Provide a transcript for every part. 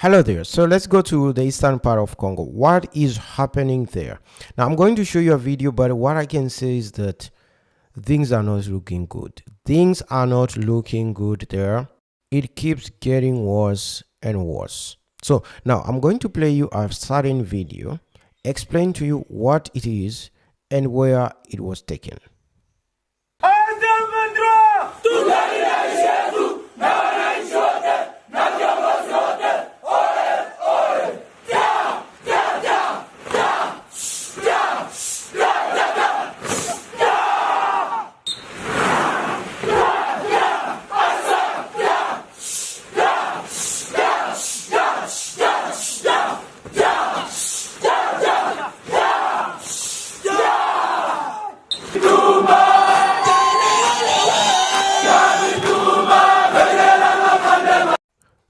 Hello there. So let's go to the eastern part of Congo. What is happening there? Now I'm going to show you a video, but what I can say is that things are not looking good. Things are not looking good there. It keeps getting worse and worse. So now I'm going to play you a certain video, explain to you what it is and where it was taken.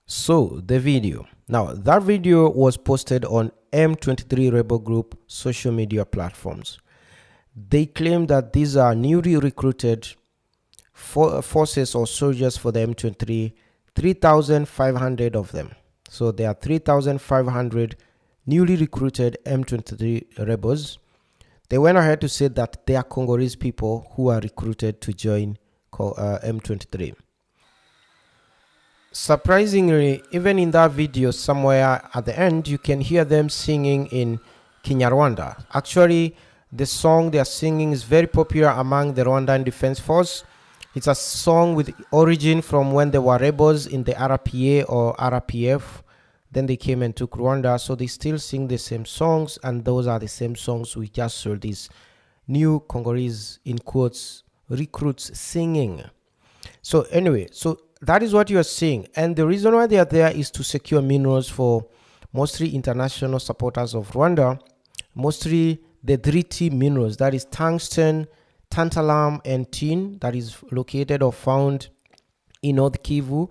So the video, now that video was posted on M23 rebel group social media platforms. They claim that these are newly recruited forces or soldiers for the M23, 3,500 of them. So there are 3,500 newly recruited M23 rebels. They went ahead to say that they are Congolese people who are recruited to join M23. Surprisingly, even in that video, somewhere at the end, you can hear them singing in Kinyarwanda. Actually, the song they are singing is very popular among the Rwandan Defense Force. It's a song with origin from when they were rebels in the RPA or RPF. Then they came and took Rwanda, so they still sing the same songs, and those are the same songs we just saw these new Congolese, in quotes, recruits singing. So anyway, so that is what you are seeing, and the reason why they are there is to secure minerals for mostly international supporters of Rwanda, mostly the 3T minerals, that is tungsten, tantalum, and tin, that is located or found in North Kivu,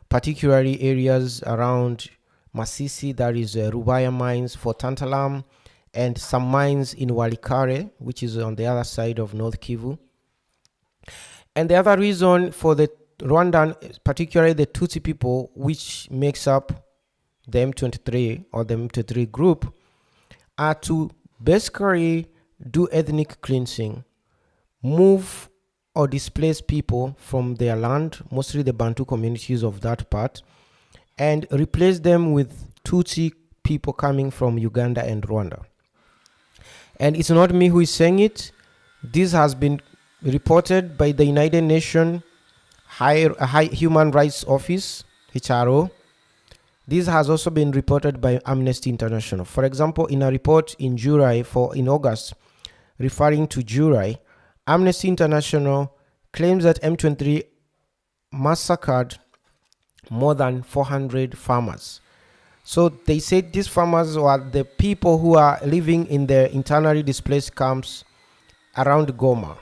particularly areas around Masisi, that is Rubaya mines for tantalum, and some mines in Walikare, which is on the other side of North Kivu. And the other reason for the Rwandan, particularly the Tutsi people, which makes up the M23 or the M23 group, are to basically do ethnic cleansing, move or displace people from their land, mostly the Bantu communities of that part, and replace them with Tutsi people coming from Uganda and Rwanda. And it's not me who is saying it. This has been reported by the United Nations High Human Rights Office, HRO. This has also been reported by Amnesty International. For example, in a report in August, referring to July, Amnesty International claims that M23 massacred more than 400 farmers. So they said these farmers were the people who are living in the internally displaced camps around Goma.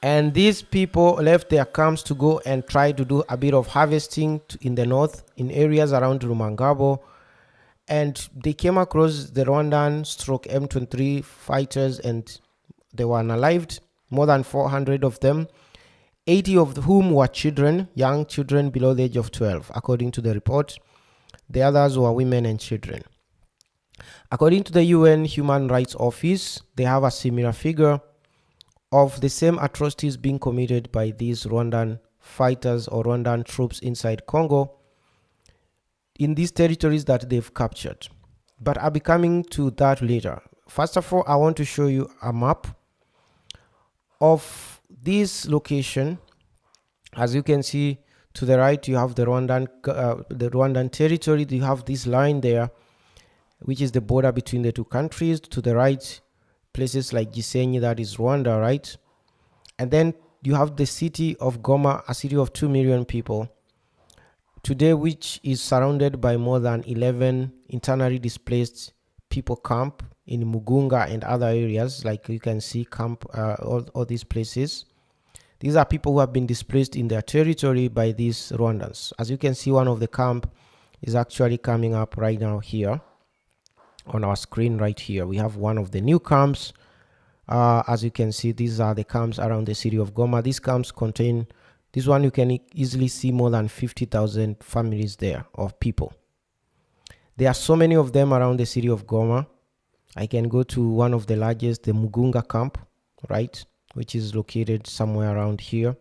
And these people left their camps to go and try to do a bit of harvesting in the north, in areas around Rumangabo. And they came across the Rwandan M23 fighters, and they were unalived, more than 400 of them, 80 of whom were children, young children below the age of 12, according to the report. The others were women and children. According to the UN Human Rights Office, they have a similar figure of the same atrocities being committed by these Rwandan fighters or Rwandan troops inside Congo in these territories that they've captured. But I'll be coming to that later. First of all, I want to show you a map of this location. As you can see, to the right, you have the Rwandan territory. You have this line there, which is the border between the two countries. To the right, places like Gisenyi, that is Rwanda, right? And then you have the city of Goma, a city of 2 million people today, which is surrounded by more than 11 internally displaced people camp in Mugunga and other areas, like you can see camp, all these places. These are people who have been displaced in their territory by these Rwandans. As you can see, one of the camp is actually coming up right now here on our screen right here. We have one of the new camps. As you can see, these are the camps around the city of Goma. These camps contain, this one you can easily see more than 50,000 families there of people. There are so many of them around the city of Goma. I can go to one of the largest, the Mugunga camp, right, which is located somewhere around here.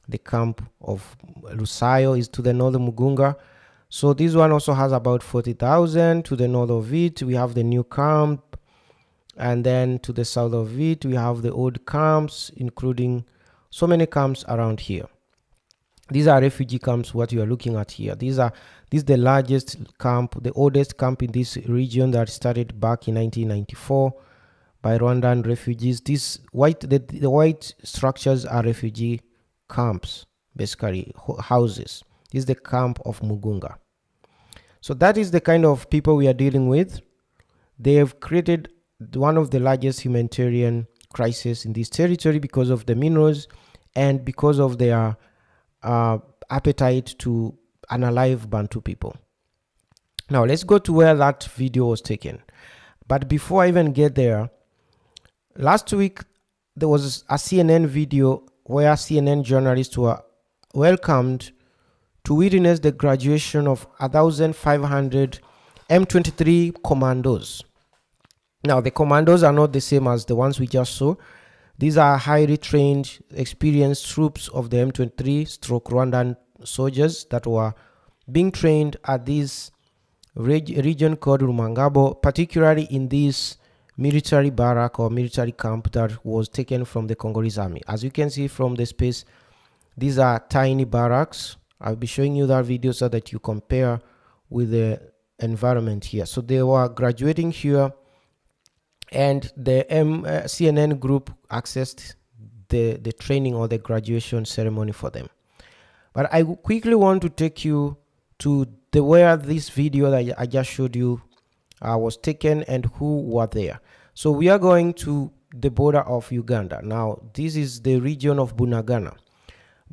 The camp of Lusayo is to the north of Mugunga. So this one also has about 40,000. To the north of it, we have the new camp. And then to the south of it, we have the old camps, including so many camps around here. These are refugee camps, what you are looking at here. This is the largest camp, the oldest camp in this region that started back in 1994 by Rwandan refugees. These the white structures are refugee camps, basically houses. This is the camp of Mugunga. So that is the kind of people we are dealing with. They have created one of the largest humanitarian crises in this territory because of the minerals and because of their appetite to unalive Bantu people. Now let's go to where that video was taken. But before I even get there, last week there was a CNN video where CNN journalists were welcomed to witness the graduation of 1,500 M23 commandos. Now the commandos are not the same as the ones we just saw. These are highly trained, experienced troops of the M23 stroke Rwandan soldiers that were being trained at this region called Rumangabo, particularly in this military barrack or military camp that was taken from the Congolese army. As you can see from the space, these are tiny barracks. I'll be showing you that video so that you compare with the environment here. So they were graduating here, and the CNN group accessed the training or the graduation ceremony for them. But I quickly want to take you to the where this video that I just showed you was taken and who were there. So we are going to the border of Uganda. Now this is the region of Bunagana.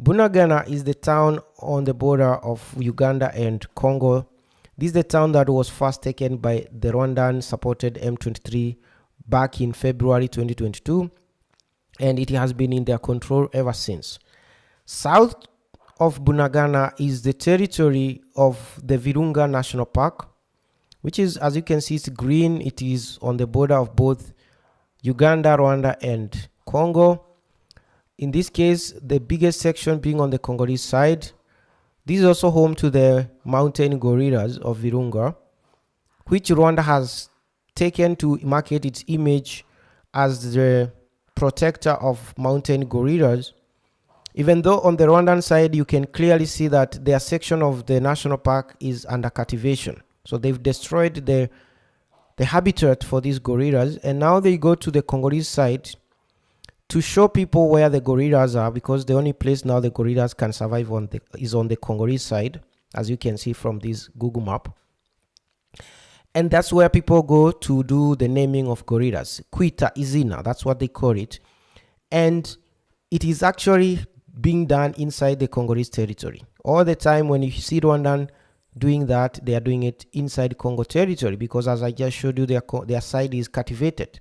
Bunagana is the town on the border of Uganda and Congo. This is the town that was first taken by the Rwandan supported M23 back in February 2022, and it has been in their control ever since. South of Bunagana is the territory of the Virunga National Park, which is, as you can see, it's green. It is on the border of both Uganda, Rwanda, and Congo. In this case, the biggest section being on the Congolese side. This is also home to the mountain gorillas of Virunga, which Rwanda has taken to market its image as the protector of mountain gorillas, even though on the Rwandan side you can clearly see that their section of the national park is under cultivation. So they've destroyed the habitat for these gorillas, and now they go to the Congolese side to show people where the gorillas are, because the only place now the gorillas can survive is on the Congolese side, as you can see from this Google map. And that's where people go to do the naming of gorillas. Kwita Izina, that's what they call it. And it is actually being done inside the Congolese territory. All the time when you see Rwandan doing that, they are doing it inside Congo territory, because as I just showed you, their side is cultivated.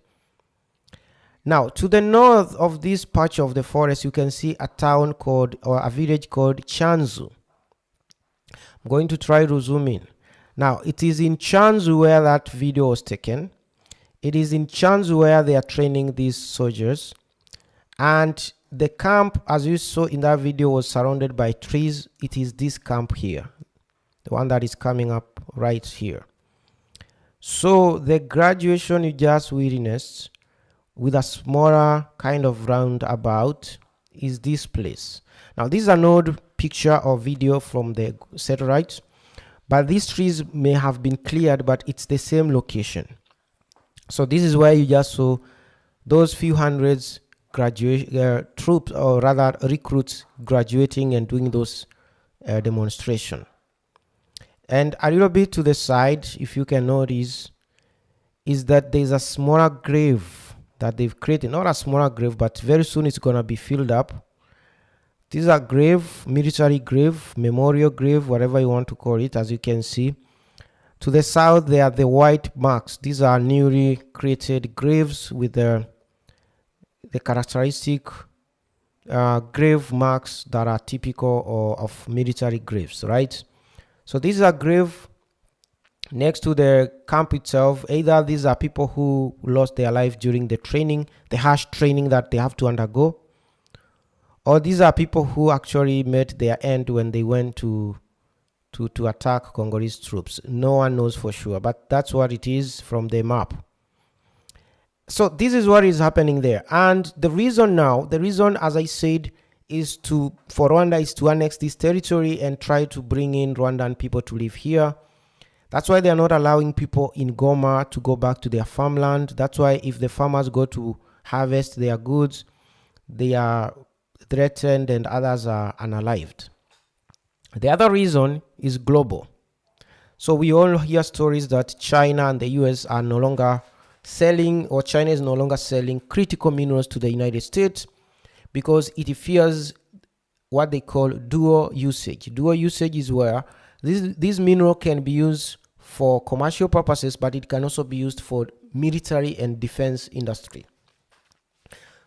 Now, to the north of this patch of the forest, you can see a town called, or a village called Chanzu. I'm going to try to zoom in. Now, it is in Chanzu where that video was taken. It is in Chanzu where they are training these soldiers. And the camp, as you saw in that video, was surrounded by trees. It is this camp here, the one that is coming up right here. So the graduation you just witnessed with a smaller kind of roundabout is this place. Now, this is an old picture or video from the satellite, but these trees may have been cleared, but it's the same location. So this is where you just saw those few hundreds troops, or rather recruits, graduating and doing those demonstration. And a little bit to the side, if you can notice, is that there's a smaller grave that they've created. Not a smaller grave, but very soon it's gonna be filled up. This is a grave, military grave, memorial grave, whatever you want to call it. As you can see, to the south there are the white marks. These are newly created graves with the characteristic grave marks that are typical of military graves, right? So this is a grave next to the camp itself. Either these are people who lost their life during the training, the harsh training that they have to undergo, or these are people who actually met their end when they went to attack Congolese troops. No one knows for sure, but that's what it is from the map. So this is what is happening there. And the reason, as I said, is for Rwanda is to annex this territory and try to bring in Rwandan people to live here. That's why they are not allowing people in Goma to go back to their farmland. That's why if the farmers go to harvest their goods, they are threatened and others are unalived. The other reason is global. So we all hear stories that China and the US are no longer selling, or China is no longer selling critical minerals to the United States because it fears what they call dual usage. Dual usage is where this mineral can be used for commercial purposes, but it can also be used for military and defense industry.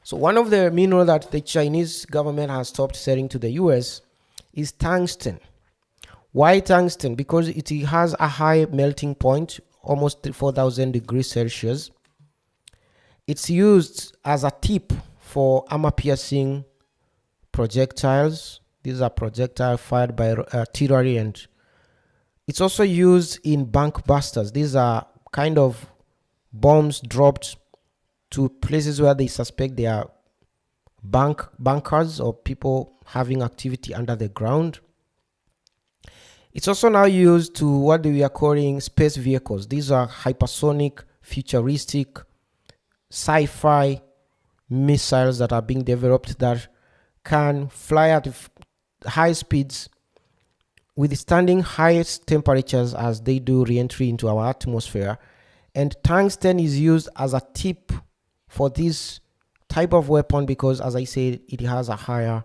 So one of the minerals that the Chinese government has stopped selling to the US is tungsten. Why tungsten? Because it has a high melting point, almost 4,000 degrees Celsius. It's used as a tip for armor-piercing projectiles. These are projectiles fired by artillery, and it's also used in bank busters. These are kind of bombs dropped to places where they suspect they are bankers or people having activity under the ground. It's also now used to what we are calling space vehicles. These are hypersonic, futuristic, sci-fi missiles that are being developed that can fly at high speeds, withstanding highest temperatures as they do re-entry into our atmosphere. And tungsten is used as a tip for this type of weapon because, as I said, it has a higher